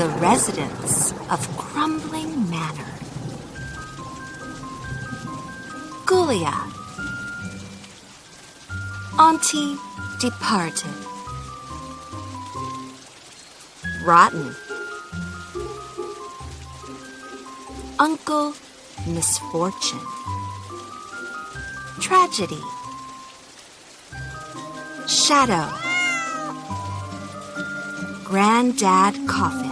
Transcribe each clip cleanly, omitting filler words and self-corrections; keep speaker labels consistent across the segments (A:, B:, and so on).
A: The residents of Crumbling Manor. Ghoulia. Auntie departed. Rotten. Uncle misfortune. Tragedy. Shadow. Granddad coffin.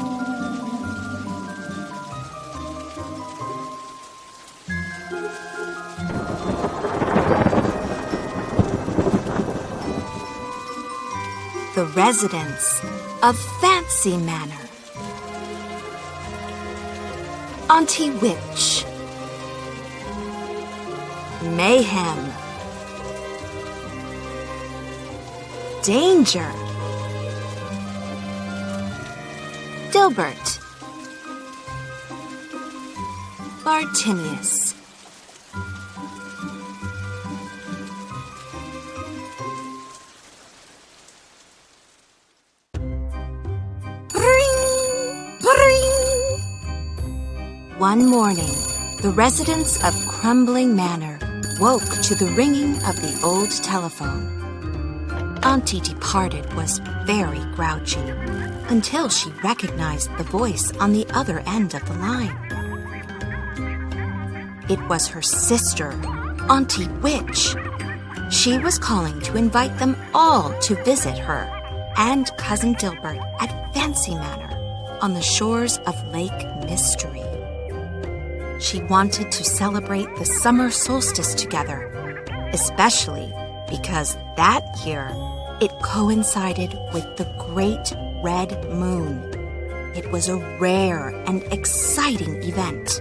A: The residents of Fancy Manor. Auntie Witch. Mayhem. Danger. Dilbert. Bartinius. One morning, the residents of Crumbling Manor woke to the ringing of the old telephone. Auntie Departed was very grouchy until she recognized the voice on the other end of the line. It was her sister, Auntie Witch. She was calling to invite them all to visit her and Cousin Dilbert at Fancy Manor on the shores of Lake Mystery. She wanted to celebrate the summer solstice together, especially because that year it coincided with the Great Red Moon. It was a rare and exciting event.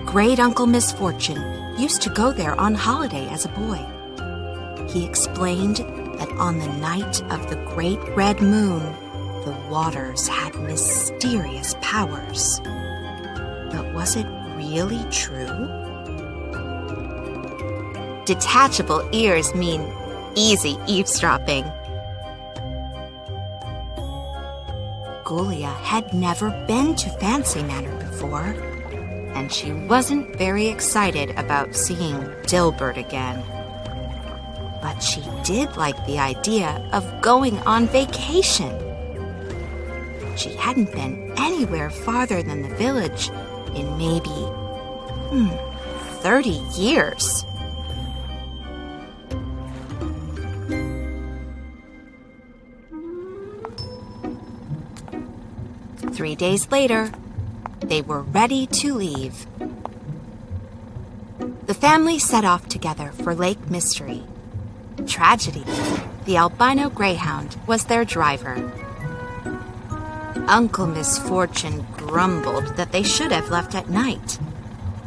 A: Great Uncle Misfortune used to go there on holiday as a boy. He explained that on the night of the Great Red Moon, the waters had mysterious powers. But was it really true? Detachable ears mean easy eavesdropping. Ghoulia had never been to Fancy Manor before, and she wasn't very excited about seeing Dilbert again. But she did like the idea of going on vacation. She hadn't been anywhere farther than the village in maybe 30 years. Three days later, they were ready to leave. The family set off together for Lake Mystery. Tragedy, the albino greyhound, was their driver. Uncle Misfortune grumbled that they should have left at night,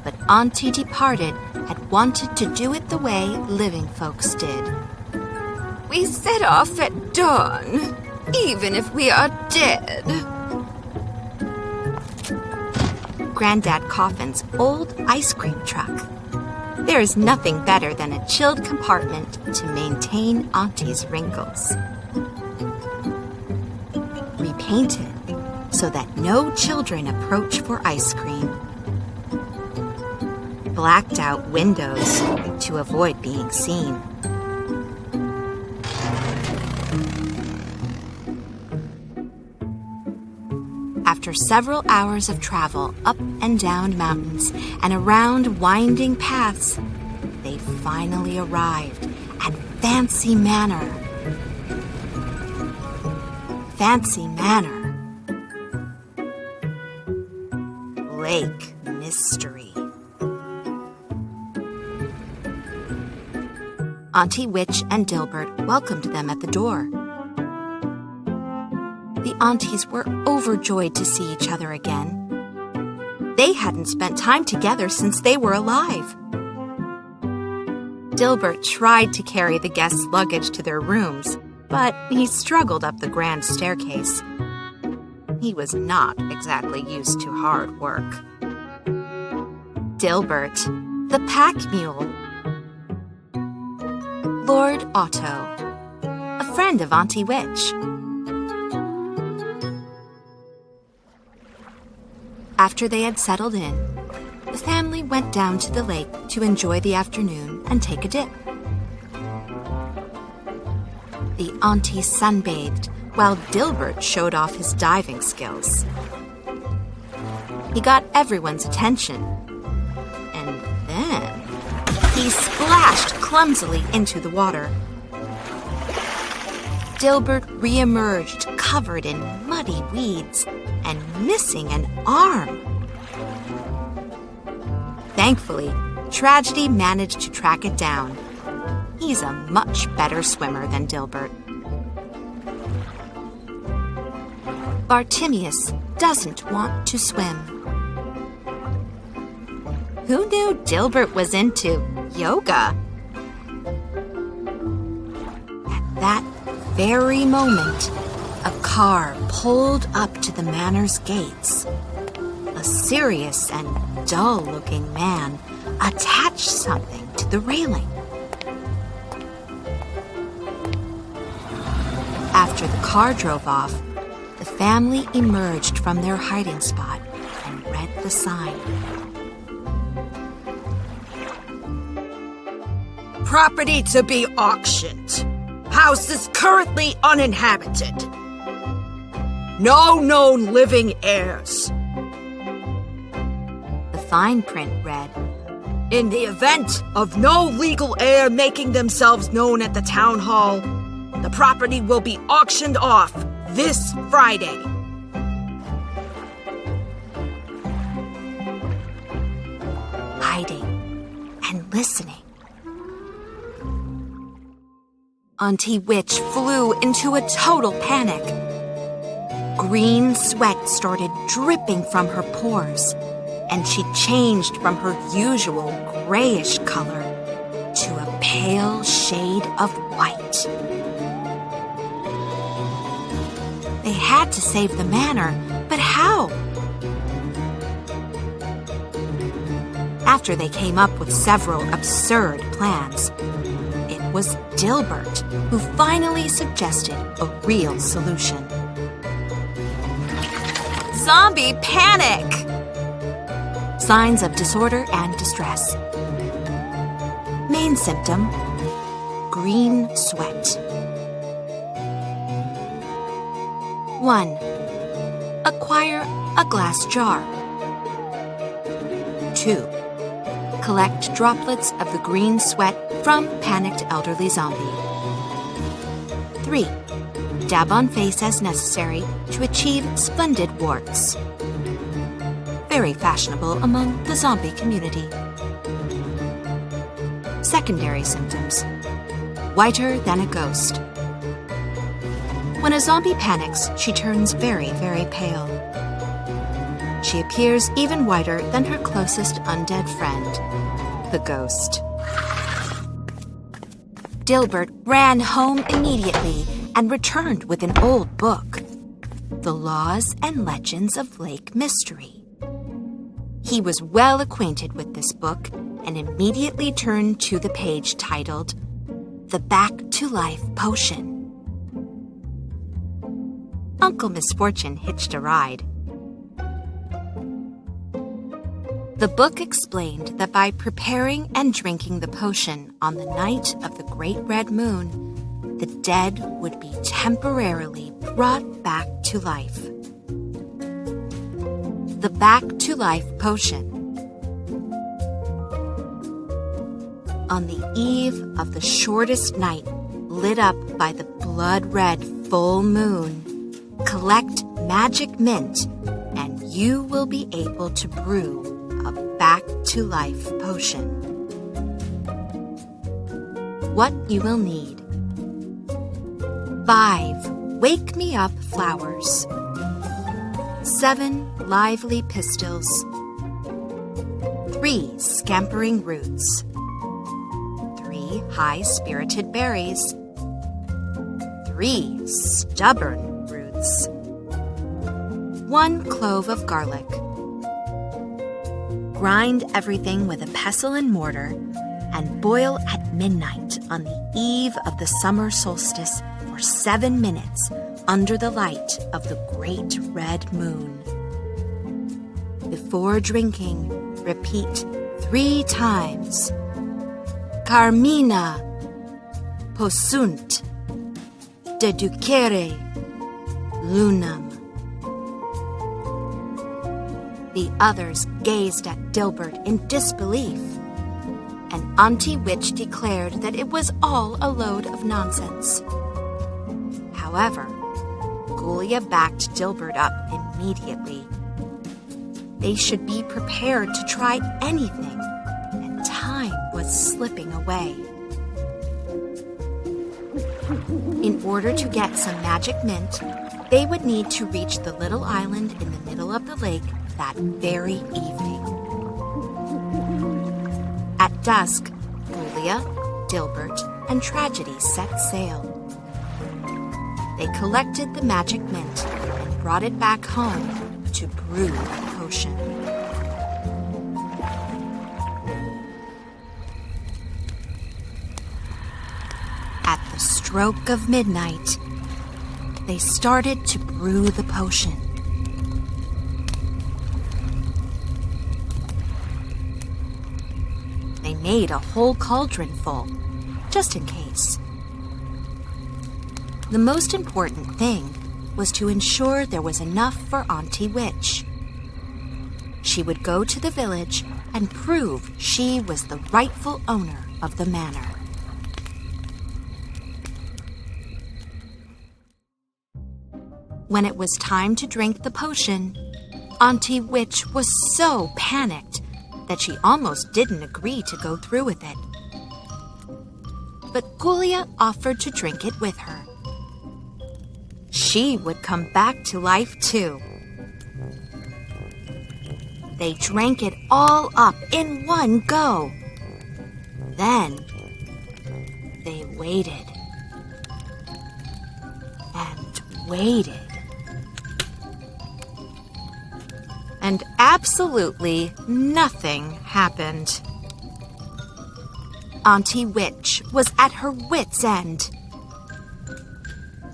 A: but Auntie Departed had wanted to do it the way living folks did. We set off at dawn, even if we are dead. Granddad Coffin's old ice cream truck. There is nothing better than a chilled compartment to maintain Auntie's wrinkles. Repainted so that no children approach for ice cream. Blacked out windows to avoid being seen. After several hours of travel up and down mountains and around winding paths, they finally arrived at Fancy Manor. Fancy Manor. Lake Mystery. Auntie Witch and Dilbert welcomed them at the door. The aunties were overjoyed to see each other again. They hadn't spent time together since they were alive. Dilbert tried to carry the guests' luggage to their rooms, but he struggled up the grand staircase. He was not exactly used to hard work. Dilbert, the pack mule. Lord Otto, a friend of Auntie Witch. After they had settled in, the family went down to the lake to enjoy the afternoon and take a dip. The auntie sunbathed while Dilbert showed off his diving skills. He got everyone's attention, and then he splashed clumsily into the water. Dilbert re-emerged covered in muddy weeds and missing an arm. Thankfully, Tragedy managed to track it down. He's a much better swimmer than Dilbert. Bartimius doesn't want to swim. Who knew Dilbert was into yoga? At that very moment, a car pulled up to the manor's gates. A serious and dull-looking man attached something to the railing. After the car drove off, the family emerged from their hiding spot and read the sign.
B: Property to be auctioned. House is currently uninhabited. No known living heirs.
A: The fine print read,
B: In the event of no legal heir making themselves known at the town hall, the property will be auctioned off this Friday.
A: Hiding and listening. Auntie Witch flew into a total panic. Green sweat started dripping from her pores, and she changed from her usual grayish color to a pale shade of white. They had to save the manor, but how? After they came up with several absurd plans, it was Dilbert who finally suggested a real solution. Zombie panic! Signs of disorder and distress. Main symptom, green sweat. 1. Acquire a glass jar. 2. Collect droplets of the green sweat from panicked elderly zombie. 3. Dab on face as necessary to achieve splendid warts. Very fashionable among the zombie community. Secondary symptoms. Whiter than a ghost. When a zombie panics, she turns very, very pale. She appears even whiter than her closest undead friend, the ghost. Dilbert ran home immediately and returned with an old book, The Laws and Legends of Lake Mystery. He was well acquainted with this book and immediately turned to the page titled, The Back to Life Potion. Uncle Misfortune hitched a ride. The book explained that by preparing and drinking the potion on the night of the Great Red Moon, the dead would be temporarily brought back to life. The Back to Life Potion. On the eve of the shortest night, lit up by the blood-red full moon, collect magic mint, and you will be able to brew a back-to-life potion. What you will need: 5 wake-me-up flowers, 7 lively pistils, 3 scampering roots, 3 high-spirited berries, 3 stubborn roots, 1 clove of garlic. Grind everything with a pestle and mortar and boil at midnight on the eve of the summer solstice for 7 minutes under the light of the great red moon. Before drinking, repeat 3 times. Carmina possunt deducere lunam. The others gazed at Dilbert in disbelief, and Auntie Witch declared that it was all a load of nonsense. However, Ghoulia backed Dilbert up immediately. They should be prepared to try anything, and time was slipping away. In order to get some magic mint, they would need to reach the little island in the middle of the lake that very evening. At dusk, Ghoulia, Dilbert, and Tragedy set sail. They collected the magic mint and brought it back home to brew the potion. At the stroke of midnight, they started to brew the potion. They made a whole cauldron full, just in case. The most important thing was to ensure there was enough for Auntie Witch. She would go to the village and prove she was the rightful owner of the manor. When it was time to drink the potion, Auntie Witch was so panicked that she almost didn't agree to go through with it. But Ghoulia offered to drink it with her. She would come back to life too. They drank it all up in one go. Then they waited and waited. And absolutely nothing happened. Auntie Witch was at her wit's end.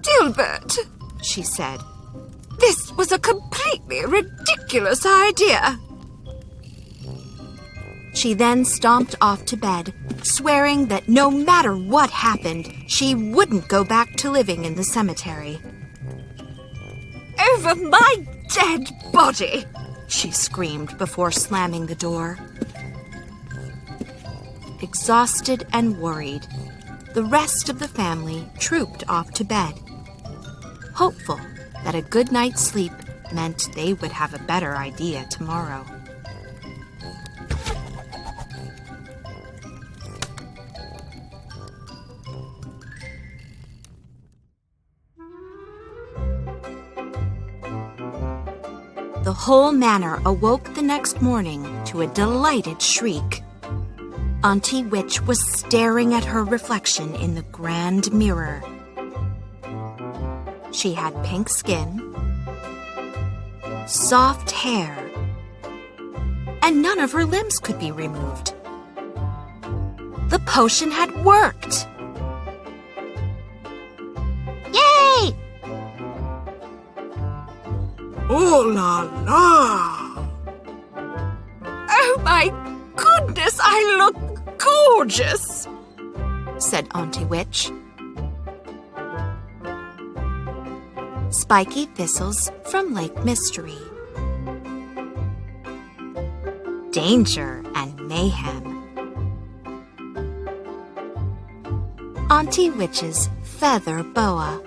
B: Dilbert, she said, this was a completely ridiculous idea.
A: She then stomped off to bed, swearing that no matter what happened, she wouldn't go back to living in the cemetery.
B: Over my dead body,
A: she screamed before slamming the door. Exhausted and worried, the rest of the family trooped off to bed, hopeful that a good night's sleep meant they would have a better idea tomorrow. The whole manor awoke the next morning to a delighted shriek. Auntie Witch was staring at her reflection in the grand mirror. She had pink skin, soft hair, and none of her limbs could be removed. The potion had worked! Yay!
B: Oh la la! Oh my goodness, I look gorgeous,
A: said Auntie Witch. Spiky thistles from Lake Mystery. Danger and mayhem. Auntie Witch's feather boa.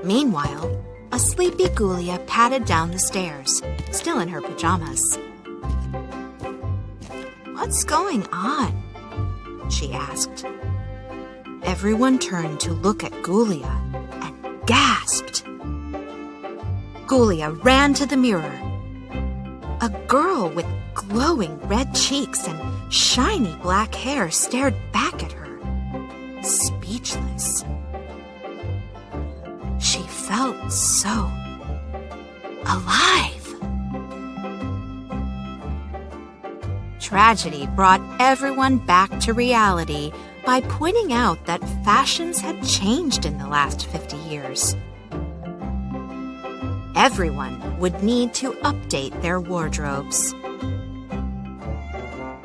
A: Meanwhile, a sleepy Ghoulia padded down the stairs, still in her pajamas. "What's going on?" she asked. Everyone turned to look at Ghoulia and gasped. Ghoulia ran to the mirror. A girl with glowing red cheeks and shiny black hair stared back at her, speechless. She felt so alive. Tragedy brought everyone back to reality by pointing out that fashions had changed in the last 50 years. everyone would need to update their wardrobes.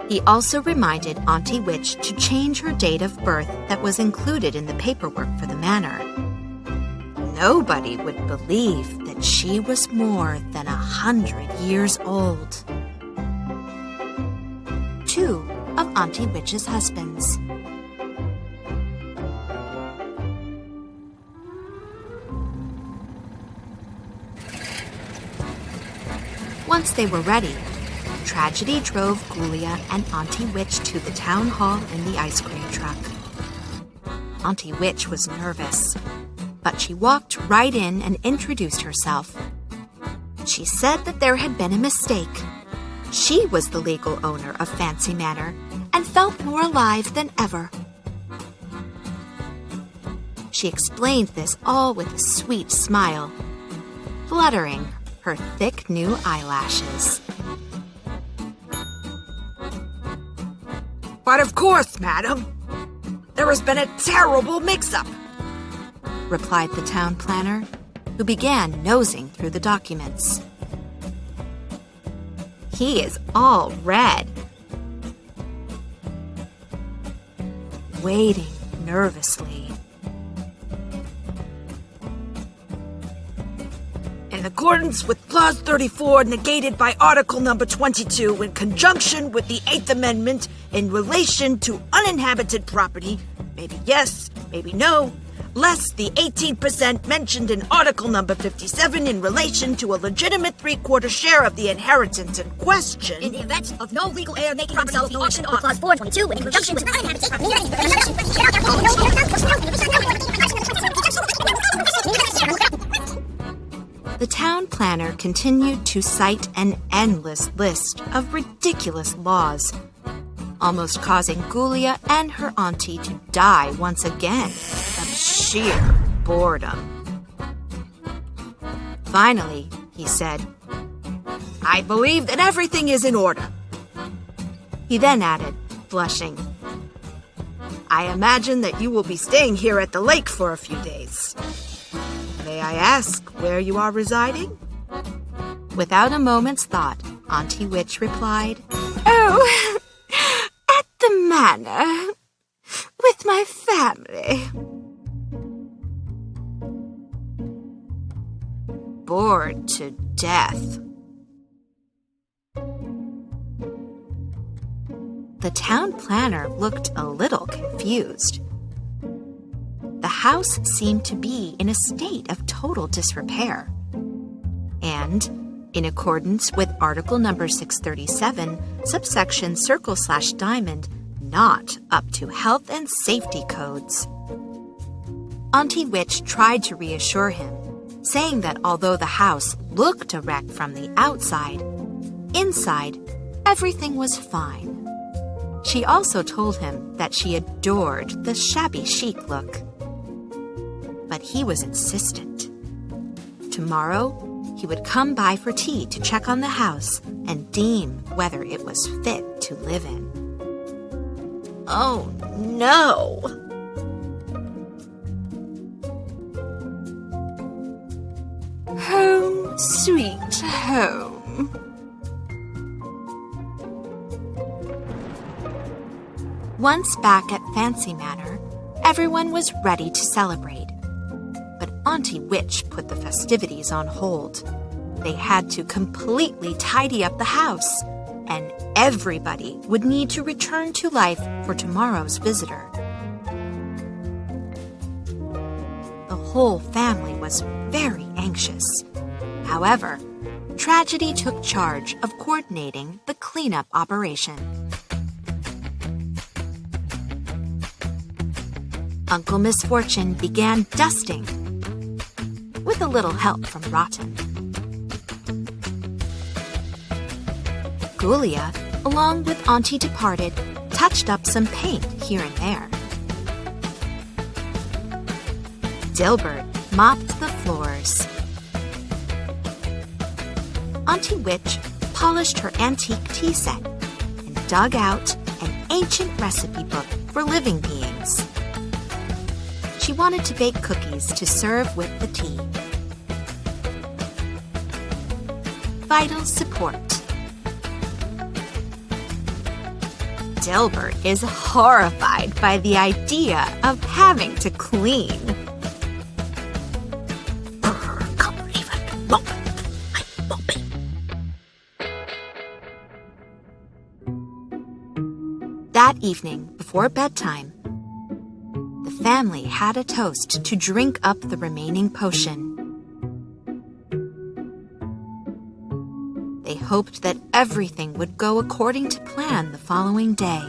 A: He also reminded Auntie Witch to change her date of birth that was included in the paperwork for the manor. Nobody would believe that she was more than 100 years old. 2 of Auntie Witch's husbands. Once they were ready, Tragedy drove Ghoulia and Auntie Witch to the town hall in the ice cream truck. Auntie Witch was nervous, but she walked right in and introduced herself. She said that there had been a mistake. She was the legal owner of Fancy Manor and felt more alive than ever. She explained this all with a sweet smile, fluttering her thick new eyelashes.
B: But of course, madam. There has been a terrible mix-up,
A: replied the town planner, who began nosing through the documents. He is all red, waiting nervously.
B: In accordance with Clause 34, negated by Article Number 22, in conjunction with the 8th Amendment, in relation to uninhabited property, maybe yes, maybe no, less the 18% mentioned in Article Number 57 in relation to a legitimate 3/4 share of the inheritance in question.
C: In the event of no legal heir making themselves auctioned off, Clause 422, in conjunction with uninhabited property.
A: The town planner continued to cite an endless list of ridiculous laws, almost causing Ghoulia and her auntie to die once again of sheer boredom. Finally, he said,
B: I believe that everything is in order.
A: He then added, blushing,
B: I imagine that you will be staying here at the lake for a few days. May I ask where you are residing?
A: Without a moment's thought, Auntie Witch replied, Oh, at the manor, with my family. Bored to death. The town planner looked a little confused. The house seemed to be in a state of total disrepair. And, in accordance with Article Number 637, subsection /diamond, not up to health and safety codes. Auntie Witch tried to reassure him, saying that although the house looked a wreck from the outside, inside, everything was fine. She also told him that she adored the shabby chic look. But he was insistent. Tomorrow, he would come by for tea to check on the house and deem whether it was fit to live in.
B: Oh, no!
A: Home, sweet home. Once back at Fancy Manor, everyone was ready to celebrate. But Auntie Witch put the festivities on hold. They had to completely tidy up the house, and everybody would need to return to life for tomorrow's visitor. The whole family was very anxious. However, Tragedy took charge of coordinating the cleanup operation. Uncle Misfortune began dusting, with a little help from Rotten. Ghoulia, along with Auntie Departed, touched up some paint here and there. Dilbert mopped the floors. Auntie Witch polished her antique tea set and dug out an ancient recipe book for living beings. She wanted to bake cookies to serve with the tea. vital support. Dilbert is horrified by the idea of having to clean.
B: Can't believe it. Mop. I'm mopping.
A: That evening, before bedtime, the family had a toast to drink up the remaining potion. They hoped that everything would go according to plan the following day.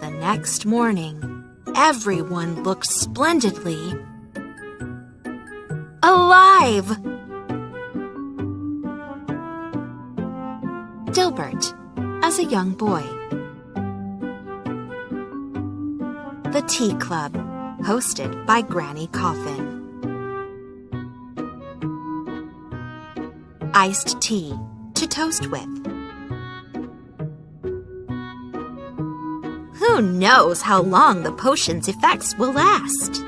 A: The next morning, everyone looked splendidly alive. Dilbert, as a young boy. The Tea Club, hosted by Granny Coffin. Iced tea to toast with. Who knows how long the potion's effects will last?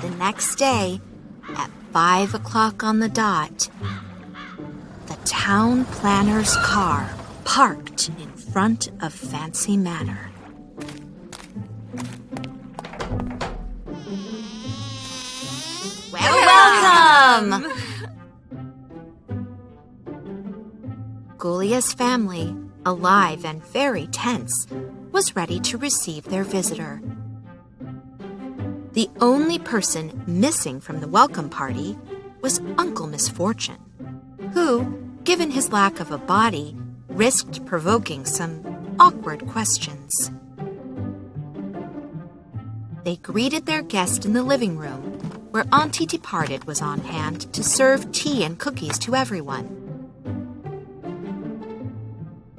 A: The next day, at 5 o'clock on the dot, the town planner's car parked in front of Fancy Manor. Welcome! Ghoulia's family, alive and very tense, was ready to receive their visitor. The only person missing from the welcome party was Uncle Misfortune, who, given his lack of a body, risked provoking some awkward questions. They greeted their guest in the living room, where Auntie Departed was on hand to serve tea and cookies to everyone.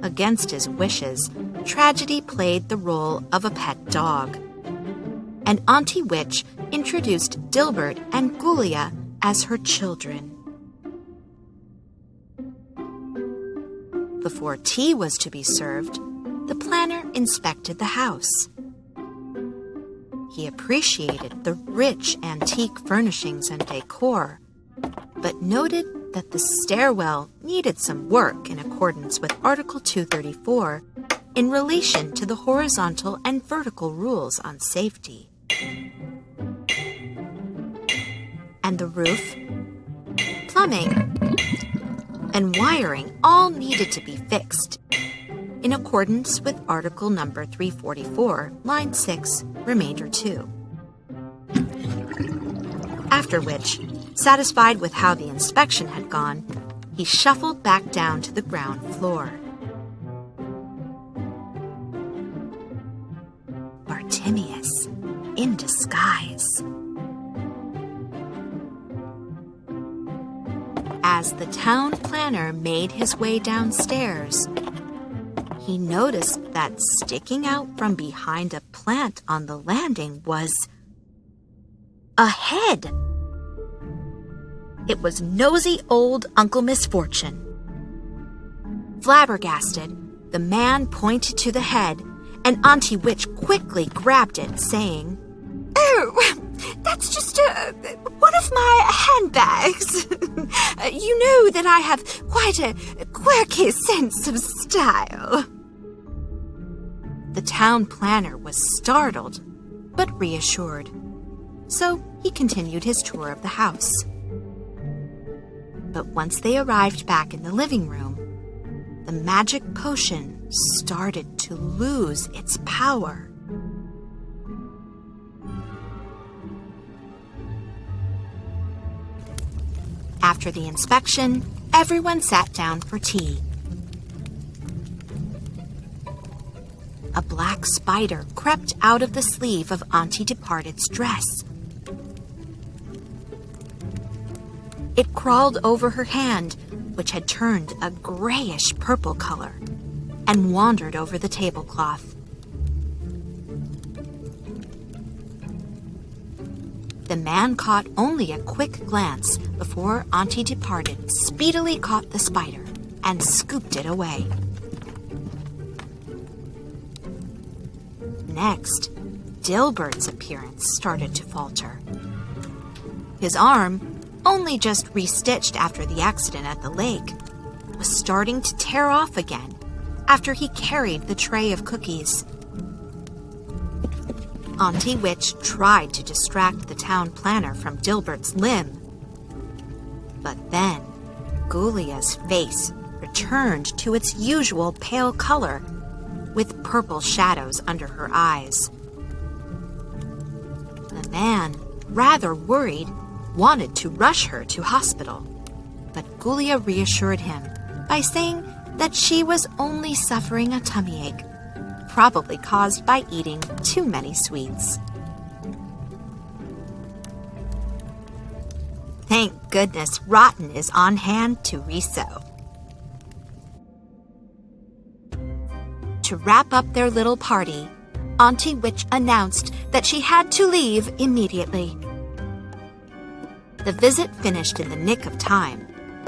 A: Against his wishes, Tragedy played the role of a pet dog, and Auntie Witch introduced Dilbert and Ghoulia as her children. Before tea was to be served, the planner inspected the house. He appreciated the rich antique furnishings and decor, but noted that the stairwell needed some work in accordance with Article 234 in relation to the horizontal and vertical rules on safety. And the roof, plumbing, and wiring all needed to be fixed in accordance with Article number 344, line 6, remainder 2. After which, satisfied with how the inspection had gone, he shuffled back down to the ground floor. Bartimius, in disguise. As the town planner made his way downstairs, he noticed that sticking out from behind a plant on the landing was a head. It was nosy old Uncle Misfortune. Flabbergasted, the man pointed to the head, and Auntie Witch quickly grabbed it, saying, "Oh, that's just one of my handbags. You know that I have quite a quirky sense of style." The town planner was startled, but reassured, so he continued his tour of the house. But once they arrived back in the living room, the magic potion started to lose its power. After the inspection, everyone sat down for tea. A black spider crept out of the sleeve of Auntie Departed's dress. It crawled over her hand, which had turned a grayish-purple color, and wandered over the tablecloth. The man caught only a quick glance before Auntie Departed speedily caught the spider and scooped it away. Next, Dilbert's appearance started to falter. His arm, only just restitched after the accident at the lake, was starting to tear off again after he carried the tray of cookies. Auntie Witch tried to distract the town planner from Dilbert's limb. But then, Ghoulia's face returned to its usual pale color, with purple shadows under her eyes. The man, rather worried, wanted to rush her to hospital, but Ghoulia reassured him by saying that she was only suffering a tummy ache, probably caused by eating too many sweets. Thank goodness Rotten is on hand to resew. To wrap up their little party, Auntie Witch announced that she had to leave immediately. The visit finished in the nick of time,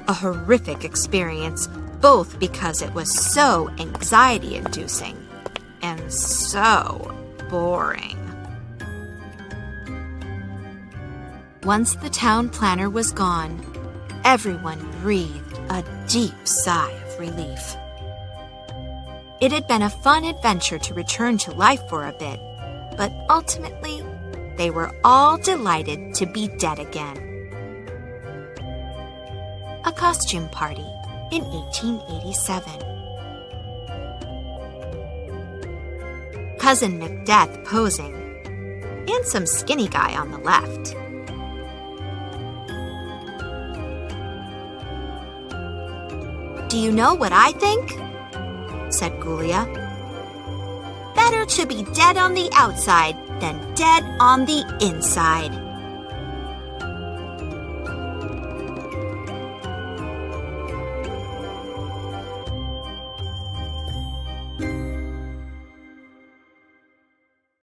A: a horrific experience, both because it was so anxiety-inducing and so boring. Once the town planner was gone, everyone breathed a deep sigh of relief. It had been a fun adventure to return to life for a bit, but ultimately, they were all delighted to be dead again. A costume party in 1887. Cousin Macbeth posing, and some skinny guy on the left. Do you know what I think? Said Ghoulia. Better to be dead on the outside than dead on the inside.